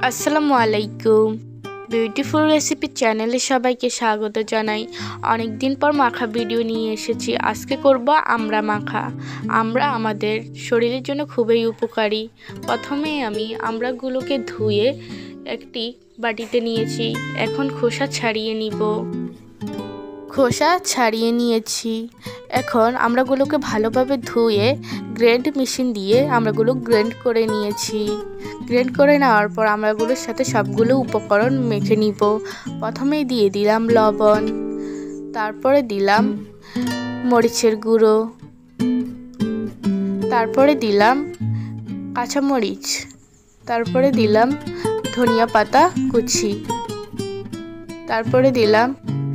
আসসালামু আলাইকুম। Beautiful recipe চ্যানেলে সবাইকে স্বাগত জানাই। অনেক দিন পর মাখা ভিডিও নিয়ে এসেছি। আজকে করব আমড়া মাখা। আমড়া আমাদের শরীরের জন্য খুবই উপকারী। প্রথমে আমি আমড়াগুলোকে ধুয়ে একটি বাটিতে নিয়েছি। এখন খোসা ছাড়িয়ে নিব। খোসা ছাড়িয়ে নিয়েছি। এখন আমড়াগুলোকে ভালোভাবে ধুয়ে গ্রাইন্ড মেশিন দিয়ে আমড়াগুলো গ্রাইন্ড করে নিয়েছি। গ্রাইন্ড করে নেওয়ার পর আমড়াগুলোর সাথে সবগুলো উপকরণ মেখে নিব। প্রথমেই দিয়ে দিলাম লবণ, তারপরে দিলাম মরিচের গুঁড়ো, তারপরে দিলাম কাঁচামরিচ, তারপরে দিলাম ধনিয়া পাতা কুচি, তারপরে দিলাম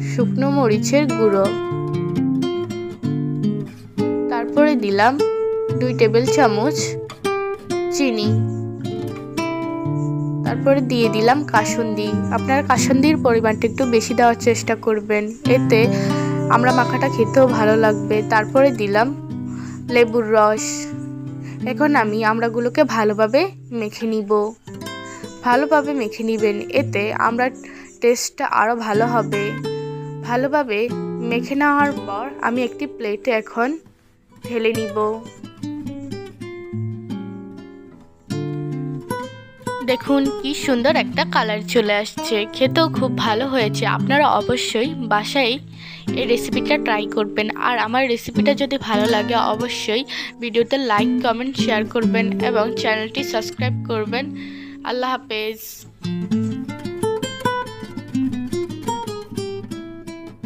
শুকনো মরিচের গুঁড়ো, তারপরে দিলাম 2 টেবিল চামচ চিনি, তারপরে দিয়ে দিলাম কাসুন্দি। আপনারা কাসুন্দির পরিমাণটা একটু বেশি দেওয়ার চেষ্টা করবেন, এতে আমরা মাখাটা খেতেও ভালো লাগবে। তারপরে দিলাম লেবুর রস। এখন আমি আমড়াগুলোকে ভালোভাবে মেখে নিব। ভালোভাবে মেখে নেবেন, এতে আমরা টেস্টটা আরও ভালো হবে। ভালোভাবে মেখে নেওয়ার পর আমি একটি প্লেটে এখন ঢেলে নিব। দেখুন কি সুন্দর একটা কালার চলে আসছে, খেতেও খুব ভালো হয়েছে। আপনারা অবশ্যই বাসায় এই রেসিপিটা ট্রাই করবেন। আর আমার রেসিপিটা যদি ভালো লাগে অবশ্যই ভিডিওতে লাইক, কমেন্ট, শেয়ার করবেন এবং চ্যানেলটি সাবস্ক্রাইব করবেন। আল্লাহ হাফেজ।